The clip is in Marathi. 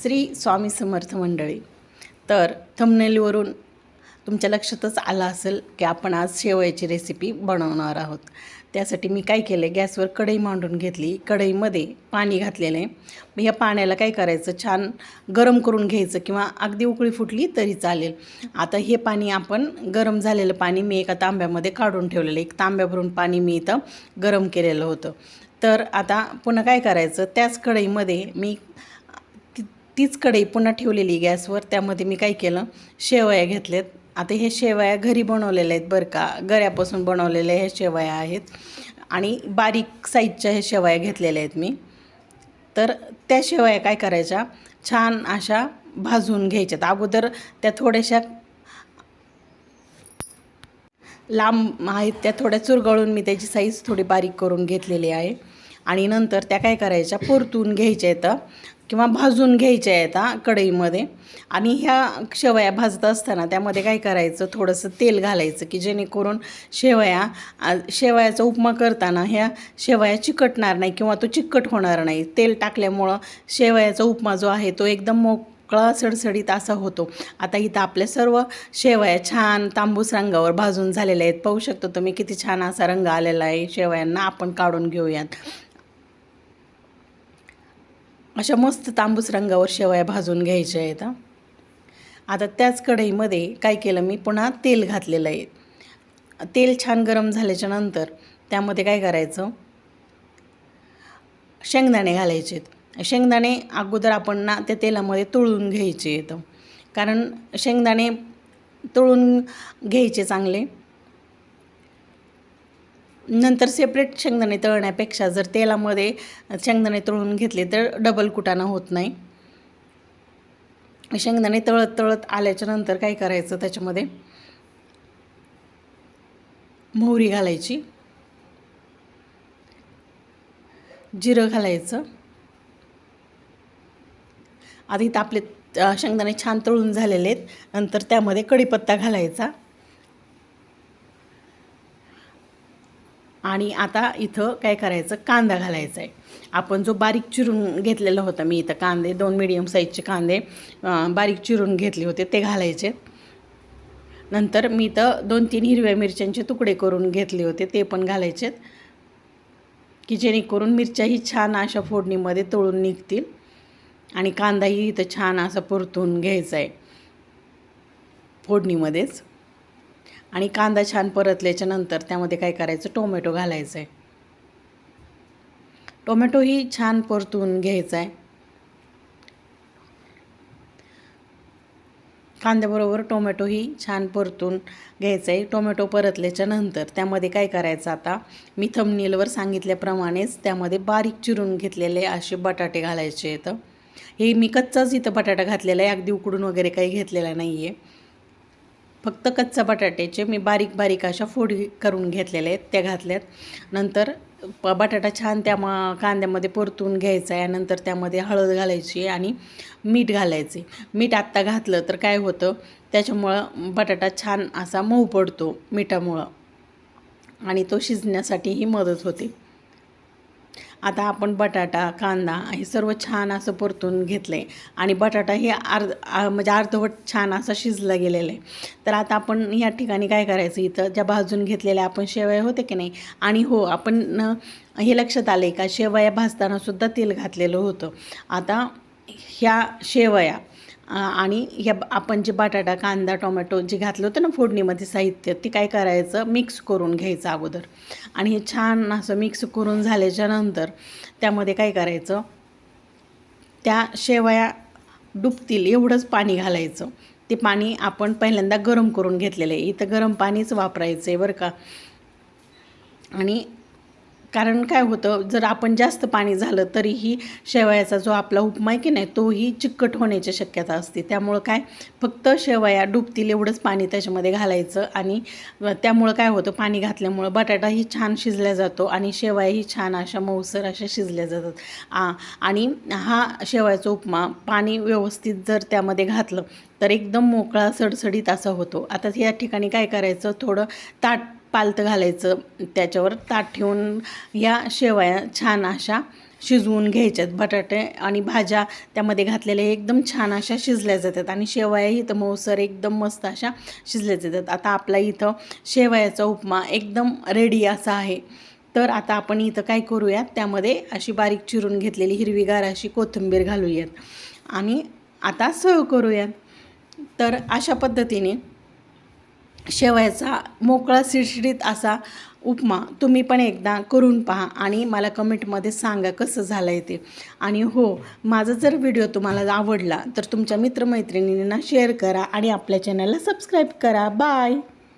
श्री स्वामी समर्थ मंडळी. तर थंबनेलवरून तुमच्या लक्षातच आलं असेल की आपण आज शेवयाची रेसिपी बनवणार आहोत. त्यासाठी मी काय केले, गॅसवर कढई मांडून घेतली. कढईमध्ये पाणी घातलेलं आहे. मग ह्या पाण्याला काय करायचं, छान गरम करून घ्यायचं किंवा अगदी उकळी फुटली तरी चालेल. आता हे पाणी आपण गरम झालेलं पाणी मी एका तांब्यामध्ये काढून ठेवलेलं. एक तांब्या भरून पाणी मी इथं गरम केलेलं होतं. तर आता पुन्हा काय करायचं, त्याच कढईमध्ये मी तीच कढई पुन्हा ठेवलेली गॅसवर. त्यामध्ये मी काय केलं, शेवया घेतलेत. आता हे शेवया घरी बनवलेल्या आहेत बरं का, गऱ्यापासून बनवलेल्या ह्या शेवया आहेत आणि बारीक साईजच्या ह्या शेवया घेतलेल्या आहेत मी. तर त्या शेवया काय करायच्या, छान अशा भाजून घ्यायच्यात. अगोदर त्या थोड्याशा लांब आहेत, त्या थोड्या चुरगळून मी त्याची साईज थोडी बारीक करून घेतलेली आहे. आणि नंतर त्या काय करायच्या, परतून घ्यायच्या आहेत किंवा भाजून घ्यायच्या आहेत कढईमध्ये. आणि ह्या शेवया भाजत असताना त्यामध्ये काय करायचं, थोडंसं तेल घालायचं की जेणेकरून शेवयाचा उपमा करताना ह्या शेवया चिकटणार नाही किंवा तो चिकट होणार नाही. तेल टाकल्यामुळं शेवयाचा उपमा जो आहे तो एकदम मोकळा सडसडीत असा होतो. आता इथं आपल्या सर्व शेवया छान तांबूस रंगावर भाजून झालेल्या आहेत. पाहू शकतो तुम्ही किती छान असा रंग आलेला आहे शेवयांना. आपण काढून घेऊयात. अशा मस्त तांबूस रंगावर शेवया भाजून घ्यायच्या आहेत. आता त्याच कढईमध्ये काय केलं, मी पुन्हा तेल घातलेलं आहे. तेल छान गरम झाल्याच्या नंतर त्यामध्ये काय करायचं, शेंगदाणे घालायचे आहेत. शेंगदाणे अगोदर आपण त्या तेलामध्ये तळून घ्यायचे आहेत, कारण शेंगदाणे तळून घ्यायचे चांगले. नंतर सेपरेट शेंगदाणे तळण्यापेक्षा जर तेलामध्ये शेंगदाणे तळून घेतले तर डबल कुटाणा होत नाही. शेंगदाणे तळत तळत आल्याच्या नंतर काय करायचं, त्याच्यामध्ये मोहरी घालायची, जिरं घालायचं. आधी तर आपले शेंगदाणे छान तळून झालेले आहेत. नंतर त्यामध्ये कढीपत्ता घालायचा. आणि आता इथं काय करायचं, कांदा घालायचा आहे. आपण जो बारीक चिरून घेतलेला होता मी इथं कांदे, 2 मीडियम साईजचे कांदे बारीक चिरून घेतले होते ते घालायचे. नंतर मी इथं 2-3 हिरव्या मिरच्यांचे तुकडे करून घेतले होते ते पण घालायचेत, की जेणेकरून मिरच्याही छान अशा फोडणीमध्ये तळून निघतील. आणि कांदाही इथं छान असा परतून घ्यायचा आहे फोडणीमध्येच. आणि कांदा छान परतल्याच्या नंतर त्यामध्ये काय करायचं, टोमॅटो घालायचं आहे. टोमॅटोही छान परतून घ्यायचा आहे. कांद्याबरोबर टोमॅटोही छान परतून घ्यायचं आहे. टोमॅटो परतल्याच्या नंतर त्यामध्ये काय करायचं, आता मी थंबनेलवर सांगितल्याप्रमाणेच त्यामध्ये बारीक चिरून घेतलेले असे बटाटे घालायचे आहेत. हे मी कच्चाच इथं बटाटा घातलेला आहे, अगदी उकडून वगैरे काही घेतलेला नाही आहे. फक्त कच्चा बटाट्याचे मी बारीक बारीक अशा फोडी करून घेतलेल्या आहेत, त्या घातल्यात. नंतर बटाटा छान त्या कांद्यामध्ये परतून घ्यायचा आहे. नंतर त्यामध्ये हळद घालायची आणि मीठ घालायचे. मीठ आत्ता घातलं तर काय होतं, त्याच्यामुळं बटाटा छान असा मऊ पडतो मिठामुळं आणि तो शिजण्यासाठीही मदत होते. आता आपण बटाटा कांदा हे सर्व छान असं परतून घेतलं आहे आणि बटाटा हे म्हणजे अर्धवट छान असा शिजला गेलेला आहे. तर आता आपण ह्या ठिकाणी काय करायचं, इथं ज्या भाजून घेतलेल्या आपण शेवया होते की नाही, आणि हो आपण हे लक्षात आलं आहे का, शेवया भाजतानासुद्धा तेल घातलेलं होतं. आता ह्या शेवया आणि ह्या आपण जे बटाटा कांदा टोमॅटो जे घातलं होतं ना फोडणीमध्ये साहित्य, ते काय करायचं, मिक्स करून घ्यायचं अगोदर. आणि हे छान असं मिक्स करून झाल्याच्या नंतर त्यामध्ये काय करायचं, त्या शेवया डुबतील एवढंच पाणी घालायचं. ते पाणी आपण पहिल्यांदा गरम करून घेतलेलं आहे. इथं गरम पाणीच वापरायचं आहे बरं का. आणि कारण काय होतं, जर आपण जास्त पाणी झालं तरीही शेवयाचा जो आपला उपमा आहे की नाही, तोही चिकट होण्याची शक्यता असते. त्यामुळं काय, फक्त शेवया डुबतील एवढंच पाणी त्याच्यामध्ये घालायचं. आणि त्यामुळं काय होतं, पाणी घातल्यामुळं बटाटाही छान शिजला जातो आणि शेवयाही छान अशा मऊसर अशा शिजल्या जातात. आणि हा शेवयाचा उपमा पाणी व्यवस्थित जर त्यामध्ये घातलं तर एकदम मोकळा सडसडीत असा होतो. आता या ठिकाणी काय करायचं, थोडं पालतं घालायचं, त्याच्यावर ताट ठेवून या शेवया छान अशा शिजवून घ्यायच्यात. बटाटे आणि भाज्या त्यामध्ये घातलेल्या एकदम छान अशा शिजल्या जातात आणि शेवयाही तर मऊसर एकदम मस्त अशा शिजल्या जातात. आता आपला इथं शेवयाचा उपमा एकदम रेडी असा आहे. तर आता आपण इथं काय करूयात, त्यामध्ये अशी बारीक चिरून घेतलेली हिरवीगार अशी कोथिंबीर घालूयात आणि आता सर्व करूयात. तर अशा पद्धतीने शेवयाचा मोकळा सिडसिडीत असा उपमा तुम्ही पण एकदा करून पहा आणि मला कमेंटमध्ये सांगा कसं झालं आहे ते. आणि हो, माझा जर व्हिडिओ तुम्हाला आवडला तर तुमच्या मित्रमैत्रिणींना शेअर करा आणि आपल्या चॅनलला सबस्क्राईब करा. बाय.